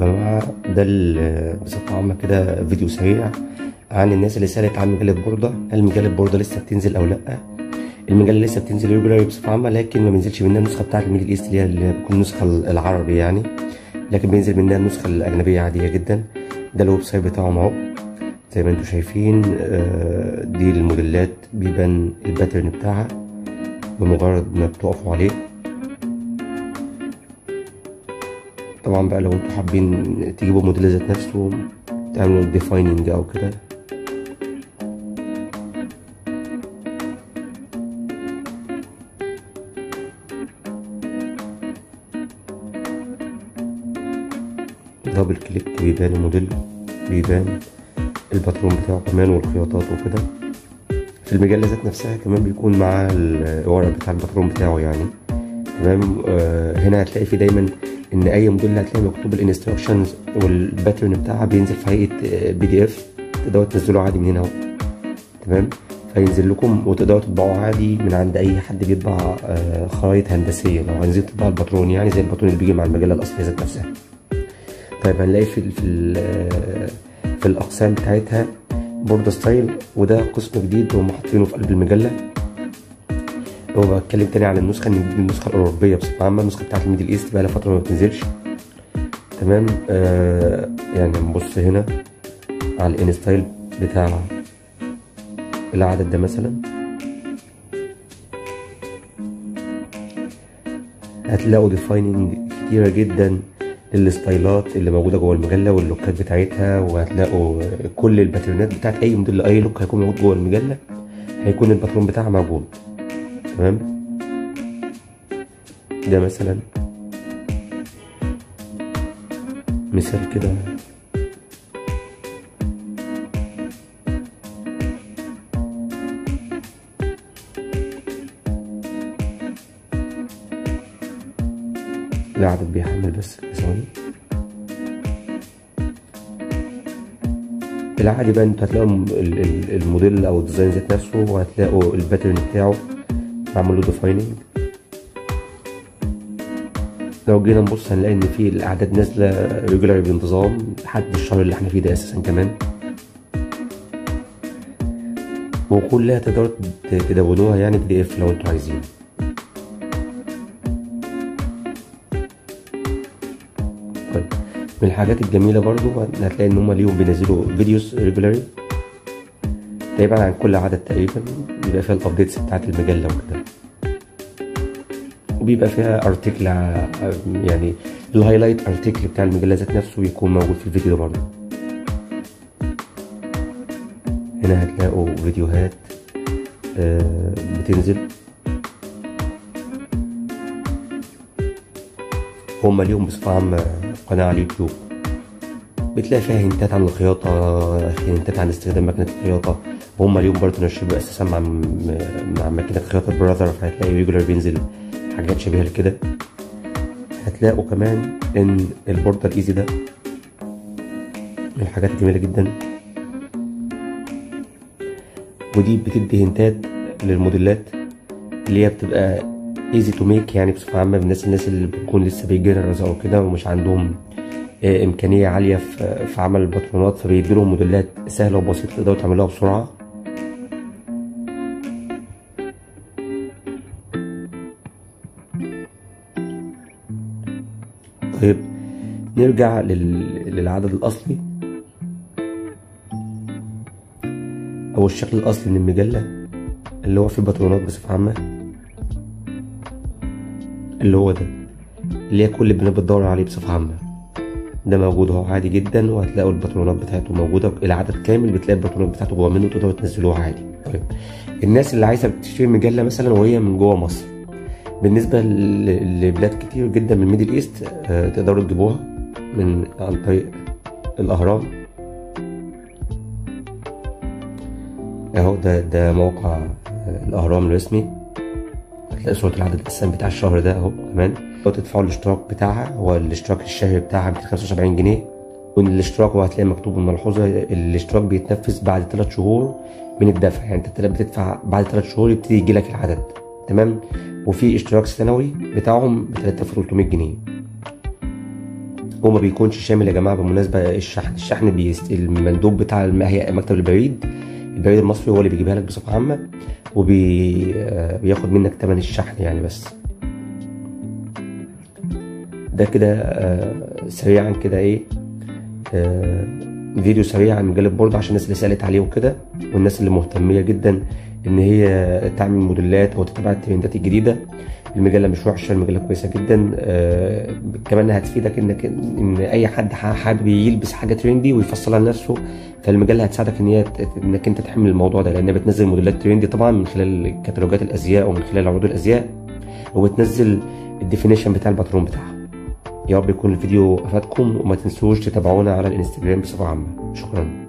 جماعة ده بصفة عامة كده فيديو سريع عن الناس اللي سألت عن مجلة بوردة، هل مجلة بوردة لسه بتنزل أو لأ؟ المجلة لسه بتنزل ريجولاري بصفة عامة، لكن ما بينزلش منها النسخة بتاعة الميدل ايست اللي بتكون النسخة العربي يعني، لكن بينزل منها النسخة الأجنبية عادية جدا. ده الويب سايت بتاعهم اهو زي ما انتوا شايفين. دي الموديلات بيبان الباترن بتاعها بمجرد ما بتقفوا عليه. طبعا بقى لو انتوا حابين تجيبوا موديل ذات نفسه تعملوا ديفايننج او كده، دبل كليك بيبان الموديل، بيبان الباترون بتاعه كمان والخياطات وكده. في المجلة ذات نفسها كمان بيكون مع الورق بتاع الباترون بتاعه يعني. تمام. هنا هتلاقي في دايما ان اي موديل هتلاقي مكتوب الانستراكشنز والباترن بتاعها بينزل في هيئه PDF، تقدروا تنزلوه عادي من هنا اهو. تمام. فينزل لكم وتقدروا تطبعوه عادي من عند اي حد بيطبع خرايط هندسيه، لو عايزين تطبعوا الباترون يعني زي الباترون اللي بيجي مع المجله الاصليه ذات نفسها. طيب هنلاقي في الاقسام بتاعتها بوردة ستايل، وده قسم جديد هم حاطينه في قلب المجله. هو بتكلم تاني عن النسخه، ان دي النسخه الاوروبيه بصفه عامه، النسخه بتاعت الميدل ايست بقى لها فتره ما بتنزلش. تمام. يعني نبص هنا على الانستايل بتاع العدد ده مثلا، هتلاقوا ديفايننج كتيره جدا للستايلات اللي موجوده جوه المجله واللوكات بتاعتها، وهتلاقوا كل الباترنات بتاعت اي موديل اي لوك هيكون موجود جوه المجله، هيكون الباترون بتاعها موجود. تمام. ده مثلا مثال كده. العدد بيحمل بس ثواني. العادي بقى انتوا هتلاقوا الموديل او الديزاين ذات نفسه، وهتلاقوا الباترن بتاعه معمول له ديفايننج. لو جينا نبص هنلاقي ان في الاعداد نازله ريجولاري بانتظام لحد الشهر اللي احنا فيه ده اساسا كمان، وكلها تقدروا تدونوها يعني PDF لو انتوا عايزين. طيب من الحاجات الجميله برضو هتلاقي ان هم ليهم بينزلوا فيديوز ريجولاري تقريبا عن كل عدد، تقريبا بيبقى فيها الابديتس بتاعت المجله وكده، وبيبقى فيها ارتكل يعني الهايلايت ارتكل بتاع المجله ذات نفسه بيكون موجود في الفيديو ده برضه. هنا هتلاقوا فيديوهات بتنزل، هما ليهم بصفة عامة قناة على اليوتيوب بتلاقي فيها هنتات عن الخياطة، هنتات عن استخدام ماكينة الخياطة، وهم ليهم بارتنرشيب اساسا مع ماكينة خياطة براذر، فهتلاقي ريجولار بينزل حاجات شبيهة لكده. هتلاقوا كمان ان البوردة الايزي ده من الحاجات الجميلة جدا، ودي بتدي هنتات للموديلات اللي هي بتبقى ايزي تو ميك يعني بصفة عامة، الناس اللي بتكون لسه بيجنرز او كده ومش عندهم امكانية عالية في عمل الباترونات، فبيديلهم موديلات سهلة وبسيطة تقدروا تعملوها بسرعة. طيب نرجع للعدد الأصلي أو الشكل الأصلي من المجلة اللي هو فيه باترونات بصفة عامة، اللي هو ده اللي هي كل البنات بتدور عليه بصفة عامة. ده موجود اهو عادي جدا، وهتلاقوا الباترونات بتاعته موجودة العدد كامل، بتلاقي الباترونات بتاعته جوه منه تقدروا تنزلوها عادي. طيب الناس اللي عايزة تشتري مجلة مثلا وهي من جوه مصر، بالنسبة لبلاد كتير جدا من الميدل ايست تقدروا تجيبوها عن طريق الأهرام اهو. ده موقع الأهرام الرسمي، هتلاقي صورة العدد الأساسي بتاع الشهر ده اهو. كمان لو تدفعوا الاشتراك بتاعها، هو الاشتراك الشهري بتاعها 275 جنيه، والاشتراك وهتلاقي مكتوب الملحوظة الاشتراك بيتنفذ بعد 3 شهور من الدفع، يعني انت بتدفع بعد 3 شهور يبتدي يجيلك العدد. تمام. وفي اشتراك سنوي بتاعهم ب 3300 جنيه. وما بيكونش شامل يا جماعه بالمناسبه. الشحن المندوب بتاع مكتب البريد المصري هو اللي بيجيبها لك بصفه عامه، وبياخد منك تمن الشحن يعني. بس ده كده سريعا كده ايه، فيديو سريع عن مجله بوردو عشان الناس اللي سالت عليه وكده، والناس اللي مهتميه جدا ان هي تعمل موديلات او تتابع الترندات الجديده. المجله مش وحشه، المجله كويسه جدا. كمان هتفيدك ان اي حد حابب يلبس حاجه ترندي ويفصلها لنفسه، فالمجله هتساعدك انك انت تحمل الموضوع ده، لانها بتنزل موديلات ترندي طبعا من خلال كتالوجات الازياء ومن خلال عروض الازياء، وبتنزل الديفينيشن بتاع الباترون بتاعها. يا رب يكون الفيديو افادكم، وما تنسوش تتابعونا على الانستجرام بصفه عامه. شكرا.